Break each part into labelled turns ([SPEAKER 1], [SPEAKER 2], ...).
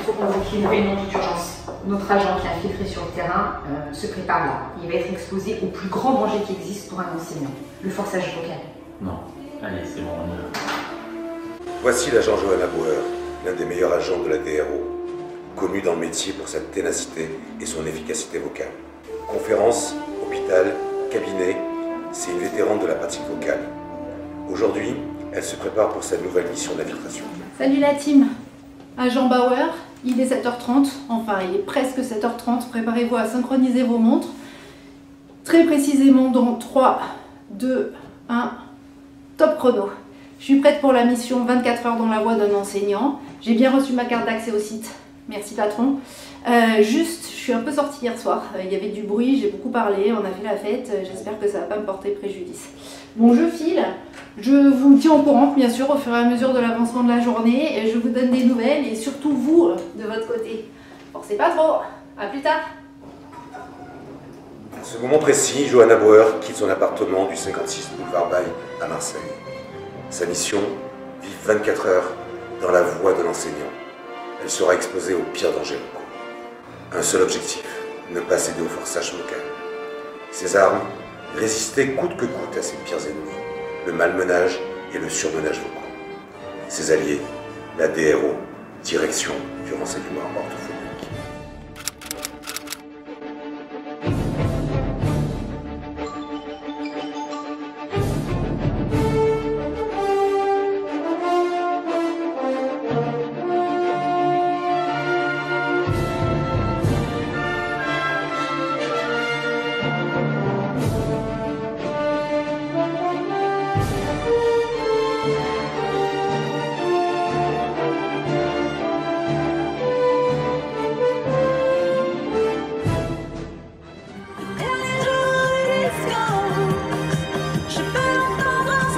[SPEAKER 1] faut convoquer une réunion d'urgence. Notre agent qui a infiltré sur le terrain se prépare là. Il va être exposé au plus grand danger qui existe pour un enseignant, le forçage vocal.
[SPEAKER 2] Non, allez, c'est bon, on y va.
[SPEAKER 3] Voici l'agent Johanna Bauer, l'un des meilleurs agents de la DRO, connu dans le métier pour sa ténacité et son efficacité vocale. Conférences, hôpital, cabinet, c'est une vétérane de la pratique vocale. Aujourd'hui, elle se prépare pour sa nouvelle mission d'infiltration.
[SPEAKER 4] Salut la team. Agent Bauer, il est 7h30, enfin il est presque 7h30, préparez-vous à synchroniser vos montres. Très précisément dans 3, 2, 1, top chrono. Je suis prête pour la mission 24 heures dans la voix d'un enseignant. J'ai bien reçu ma carte d'accès au site, merci patron. Juste, je suis un peu sortie hier soir, il y avait du bruit, j'ai beaucoup parlé, on a fait la fête, j'espère que ça va pas me porter préjudice. Bon, je file, je vous tiens au courant, bien sûr, au fur et à mesure de l'avancement de la journée, et je vous donne des nouvelles, et surtout vous, de votre côté. Forcez pas trop, à plus tard.
[SPEAKER 3] À ce moment précis, Johanna Bauer quitte son appartement du 56 boulevard Baye à Marseille. Sa mission, vivre 24 heures dans la voix de l'enseignant. Elle sera exposée aux pires dangers locaux. Un seul objectif, ne pas céder au forçage vocal. Ses armes, résister coûte que coûte à ses pires ennemis, le malmenage et le surmenage vocaux. Ses alliés, la DRO, direction du renseignement orthophonique.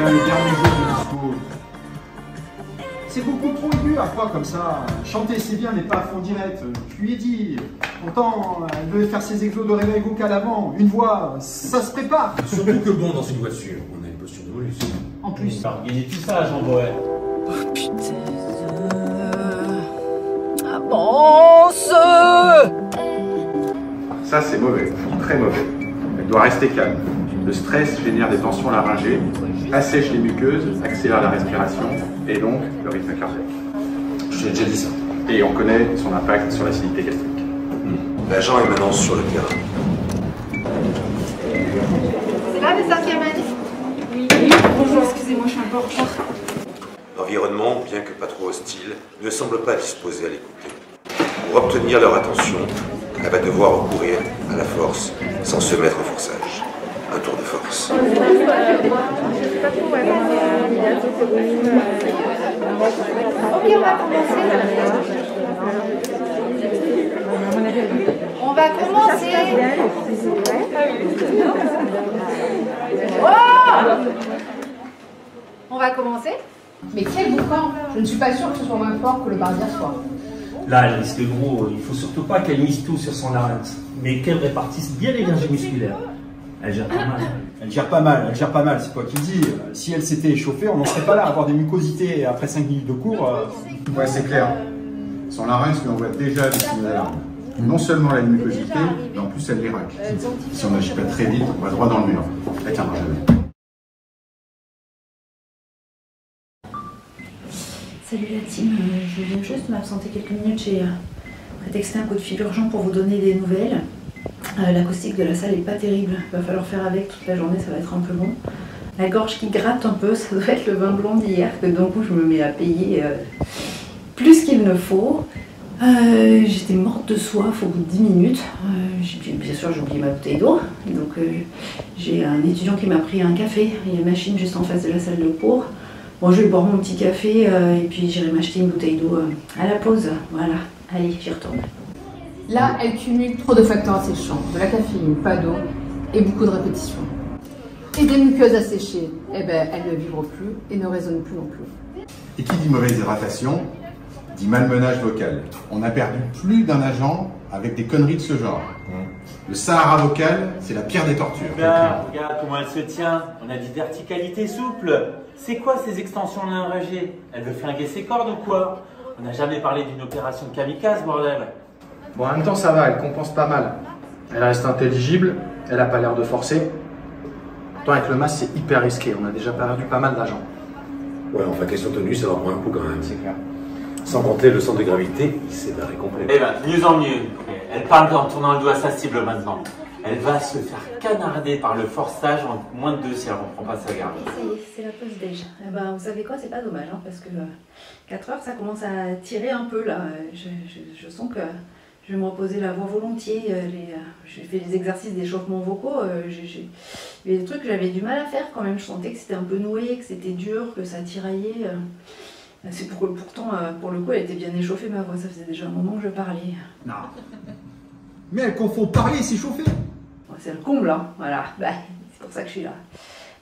[SPEAKER 5] Le dernier jeu de disco. C'est beaucoup trop aigu à fois comme ça. Chanter c'est bien mais pas à fond direct. Je lui ai dit. Pourtant, elle devait faire ses exos de réveil vocal avant. Une voix, ça se prépare.
[SPEAKER 6] Surtout que bon, dans une voiture, on a une posture de mollusque.
[SPEAKER 4] En plus.
[SPEAKER 2] Organiser tout ça, Jean Boël.
[SPEAKER 7] Oh putain. Avance.
[SPEAKER 8] Ça, c'est mauvais, très mauvais. Elle doit rester calme. Le stress génère des tensions laryngées, assèche les muqueuses, accélère la respiration et donc le rythme cardiaque.
[SPEAKER 6] Je t'ai déjà dit ça.
[SPEAKER 8] Et on connaît son impact sur l'acidité gastrique.
[SPEAKER 3] L'agent est maintenant sur le terrain.
[SPEAKER 4] C'est là les 5e année? Oui. Bonjour, excusez-moi, je suis un peu en retard.
[SPEAKER 3] L'environnement, bien que pas trop hostile, ne semble pas disposé à l'écouter. Pour obtenir leur attention, elle va devoir recourir à la force sans se mettre au forçage. Un tour de force.
[SPEAKER 4] Ok, on va commencer. On va commencer. Oh, on va commencer.
[SPEAKER 9] Mais quel boucan! Je ne suis pas sûre que ce soit moins fort que le barbier soir.
[SPEAKER 2] Là, elle risque gros, il faut surtout pas qu'elle mise tout sur son larynx, mais qu'elle répartisse bien l'énergie musculaire. Elle gère pas mal.
[SPEAKER 5] Elle gère pas mal, c'est toi qui le dis. Si elle s'était échauffée, on n'en serait pas là à avoir des mucosités après 5 minutes de cours.
[SPEAKER 8] Ouais, c'est clair. Son larynx lui envoie déjà des signaux d'alarme. Non seulement la mucosité, mais en plus elle les racle. Si on n'agit pas très vite, on va droit dans le mur. Elle tiendra jamais.
[SPEAKER 4] Salut la team, je viens juste m'absenter quelques minutes. J'ai prétexté un coup de fil urgent pour vous donner des nouvelles. L'acoustique de la salle est pas terrible, il va falloir faire avec toute la journée, ça va être un peu long. La gorge qui gratte un peu, ça doit être le vin blanc d'hier que d'un coup je me mets à payer plus qu'il ne faut. J'étais morte de soif au bout de 10 minutes. Bien sûr, j'ai oublié ma bouteille d'eau. Donc j'ai un étudiant qui m'a pris un café. Il y a une machine juste en face de la salle de cours. Bon, je vais boire mon petit café et puis j'irai m'acheter une bouteille d'eau à la pause. Voilà, allez, j'y retourne.
[SPEAKER 9] Là, elle cumule trop de facteurs asséchants, de la caféine, pas d'eau et beaucoup de répétitions. Et des muqueuses asséchées, eh ben, elle ne vibre plus et ne résonne plus non plus.
[SPEAKER 8] Et qui dit mauvaise hydratation, dit malmenage vocal. On a perdu plus d'un agent avec des conneries de ce genre. Le Sahara vocal, c'est la pire des tortures.
[SPEAKER 2] Regarde comment elle se tient. On a dit verticalité souple. C'est quoi ces extensions laryngées? Elle veut flinguer ses cordes ou quoi?
[SPEAKER 10] On n'a jamais parlé d'une opération kamikaze, bordel.
[SPEAKER 5] Bon, en même temps, ça va, elle compense pas mal. Elle reste intelligible, elle a pas l'air de forcer. Pourtant, avec le masque, c'est hyper risqué. On a déjà perdu pas mal d'agents.
[SPEAKER 6] Ouais, enfin, question tenue, ça va prendre un coup quand même.
[SPEAKER 5] C'est clair.
[SPEAKER 6] Sans compter le centre de gravité, il s'est barré complet.
[SPEAKER 10] Eh ben, mieux en mieux. Elle parle en tournant le doigt à sa cible maintenant. Elle va se faire canarder par le forçage en moins de 2 si elle ne reprend pas sa garde.
[SPEAKER 1] Ça y est, c'est la pause déj. Eh ben, vous savez quoi, c'est pas dommage, hein, parce que 4 heures, ça commence à tirer un peu là. Je sens que je vais me reposer la voix volontiers. J'ai fait les exercices d'échauffement vocaux. Il y a des trucs que j'avais du mal à faire quand même. Je sentais que c'était un peu noué, que c'était dur, que ça tiraillait. Pourtant, pour le coup, elle était bien échauffée, ma voix. Ça faisait déjà un moment que je parlais.
[SPEAKER 5] Non. Mais elle confond parler et s'échauffer.
[SPEAKER 1] C'est le comble, hein. Voilà. Bah, c'est pour ça que je suis là.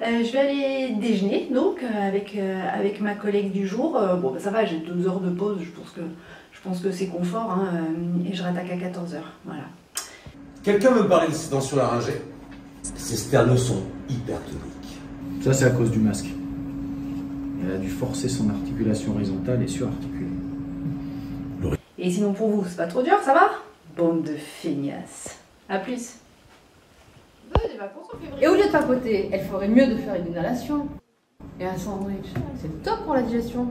[SPEAKER 1] Je vais aller déjeuner, donc, avec ma collègue du jour. Bon, bah, ça va, j'ai 2 heures de pause. Je pense que c'est confort, hein, et je rattaque à 14 heures. Voilà.
[SPEAKER 6] Quelqu'un me parler d'incident sur la rangée. Ces sternos sont hypertoniques.
[SPEAKER 5] Ça, c'est à cause du masque. Elle a dû forcer son articulation horizontale et surarticuler.
[SPEAKER 1] Et sinon, pour vous, c'est pas trop dur, ça va? Bande de feignasses. À plus.
[SPEAKER 9] Et au lieu de papoter, elle ferait mieux de faire une inhalation. Et un sandwich, c'est top pour la digestion.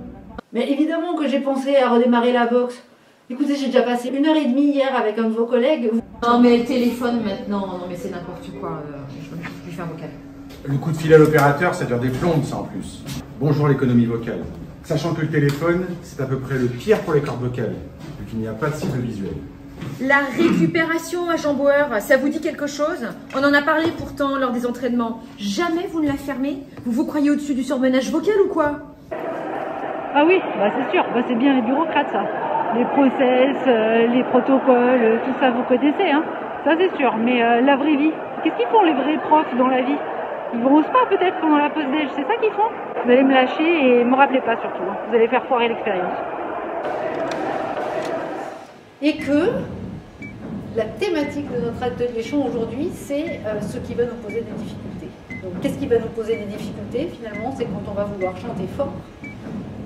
[SPEAKER 1] Mais évidemment que j'ai pensé à redémarrer la boxe. Écoutez, j'ai déjà passé 1h30 hier avec un de vos collègues.
[SPEAKER 9] Non mais téléphone maintenant, non mais c'est n'importe quoi. Je ne peux plus faire vocal.
[SPEAKER 5] Le coup de fil à l'opérateur, ça dure des plombes, ça en plus. Bonjour l'économie vocale. Sachant que le téléphone, c'est à peu près le pire pour les cordes vocales, vu qu'il n'y a pas de cible visuelle.
[SPEAKER 11] La récupération, agent Bauer, ça vous dit quelque chose? On en a parlé pourtant lors des entraînements. Jamais vous ne la fermez? Vous vous croyez au-dessus du surmenage vocal ou quoi?
[SPEAKER 4] Ah oui, bah c'est sûr, bah c'est bien les bureaucrates ça. Les process, les protocoles, tout ça vous connaissez, hein. Ça c'est sûr, mais la vraie vie, qu'est-ce qu'ils font les vrais profs dans la vie? Ils vont au spa peut-être pendant la pause déj, c'est ça qu'ils font? Vous allez me lâcher et me rappelez pas surtout, hein. Vous allez faire foirer l'expérience. Et que la thématique de notre atelier chant aujourd'hui, c'est ce qui va nous poser des difficultés. Donc qu'est-ce qui va nous poser des difficultés finalement? C'est quand on va vouloir chanter fort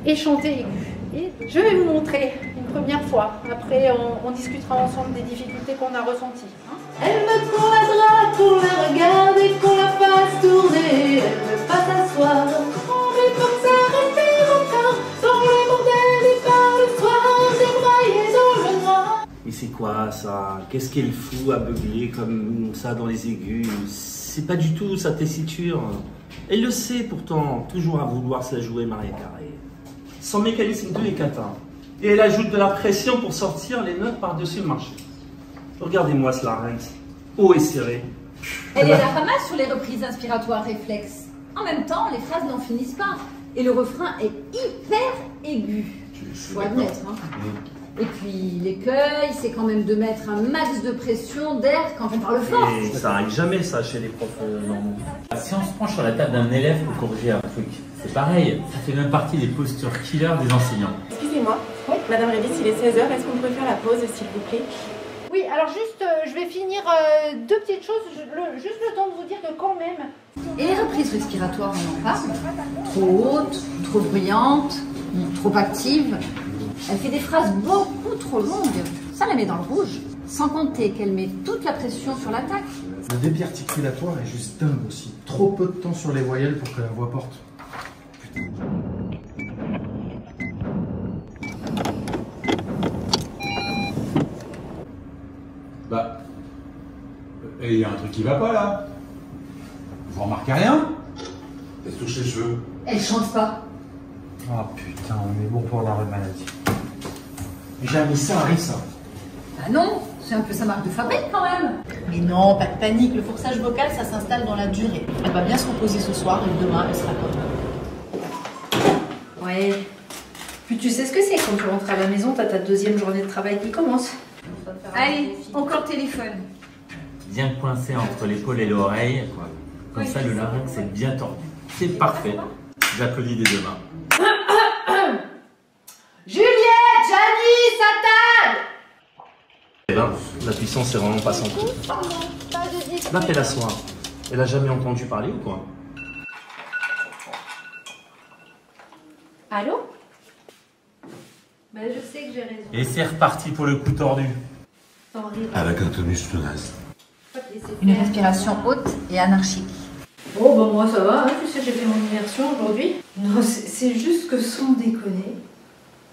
[SPEAKER 4] et chanter aigu. Et je vais vous montrer une première fois. Après, on discutera ensemble des difficultés qu'on a ressenties. Hein. Elle me tend la droite pour la regarder, qu'on la fasse tourner. Elle veut pas s'asseoir, mais pour s'arrêter encore dans les bordels et par le soir, débraillée dans le noir.
[SPEAKER 2] Mais c'est quoi ça? Qu'est-ce qu'elle fout à beugler comme ça dans les aigus? C'est pas du tout sa tessiture. Elle le sait pourtant, toujours à vouloir se la jouer Maria Carré. Son mécanisme 2 est catin. Et elle ajoute de la pression pour sortir les notes par-dessus le marché. Regardez-moi ce larynx, haut et serré.
[SPEAKER 12] Elle est à la ramasse sur les reprises inspiratoires réflexes. En même temps, les phrases n'en finissent pas. Et le refrain est hyper aigu. Faut admettre, hein. Et puis l'écueil, c'est quand même de mettre un max de pression d'air quand on parle fort.
[SPEAKER 2] Et ça arrive jamais ça chez les profs normaux.
[SPEAKER 10] Si on se penche sur la table d'un élève pour corriger un truc, c'est pareil. Ça fait même partie des postures killers des enseignants.
[SPEAKER 13] Excusez-moi, Madame Révis, il est 16h, est-ce qu'on pourrait faire la pause, s'il vous plaît?
[SPEAKER 4] Oui, alors juste, je vais finir 2 petites choses, juste le temps de vous dire que quand même...
[SPEAKER 12] Et les reprises respiratoires, on en parle? Trop hautes, trop bruyantes, trop actives. Elle fait des phrases beaucoup trop longues. Ça la met dans le rouge. Sans compter qu'elle met toute la pression sur l'attaque.
[SPEAKER 5] Le débit articulatoire est juste dingue aussi. Trop peu de temps sur les voyelles pour que la voix porte.
[SPEAKER 8] Bah. Et il y a un truc qui va pas là. Vous remarquez rien?
[SPEAKER 6] Elle se touche les cheveux.
[SPEAKER 12] Elle chante pas.
[SPEAKER 5] Oh putain, on est bon pour l'arrêt de maladie. J'ai mis ça à Rissa.
[SPEAKER 12] Bah non, c'est un peu sa marque de fabrique quand même.
[SPEAKER 14] Mais non, pas de panique, le forçage vocal ça s'installe dans la durée. Elle va bien se reposer ce soir et demain elle sera comme.
[SPEAKER 1] Ouais. Puis tu sais ce que c'est, quand tu rentres à la maison, t'as ta 2e journée de travail qui commence.
[SPEAKER 11] Allez, encore téléphone.
[SPEAKER 10] Bien coincé entre l'épaule et l'oreille. Comme ça, le larynx est bien tordu. C'est parfait. J'applaudis des 2 mains.
[SPEAKER 1] Juliette, Janice, à table!
[SPEAKER 2] Eh ben, la puissance est vraiment pas sans coup. Là, fais la soin. Elle a jamais entendu parler ou quoi?
[SPEAKER 1] Allô? Ben, je sais que j'ai raison.
[SPEAKER 10] Et c'est reparti pour le coup tordu.
[SPEAKER 6] Avec un tonus tenace.
[SPEAKER 14] Une respiration haute et anarchique.
[SPEAKER 4] Bon, ben moi ça va, hein, tu sais, j'ai fait mon immersion aujourd'hui. Non, c'est juste que sans déconner,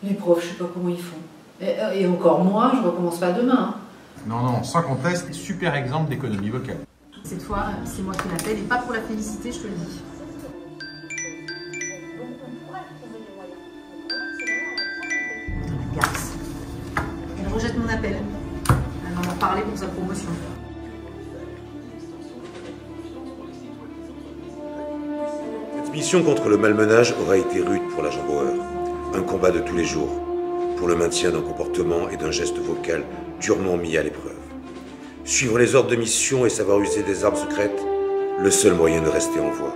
[SPEAKER 4] les profs, je sais pas comment ils font. Et encore moi, je recommence pas demain. Hein.
[SPEAKER 8] Non, non, sans conteste, super exemple d'économie vocale.
[SPEAKER 14] Cette fois, c'est moi qui l'appelle et pas pour la féliciter, je te le dis. Garce. Elle rejette mon appel. Elle en a parlé pour sa promotion.
[SPEAKER 3] Cette mission contre le malmenage aura été rude pour l'agent Bauer. Un combat de tous les jours, pour le maintien d'un comportement et d'un geste vocal durement mis à l'épreuve. Suivre les ordres de mission et savoir user des armes secrètes, le seul moyen de rester en voie.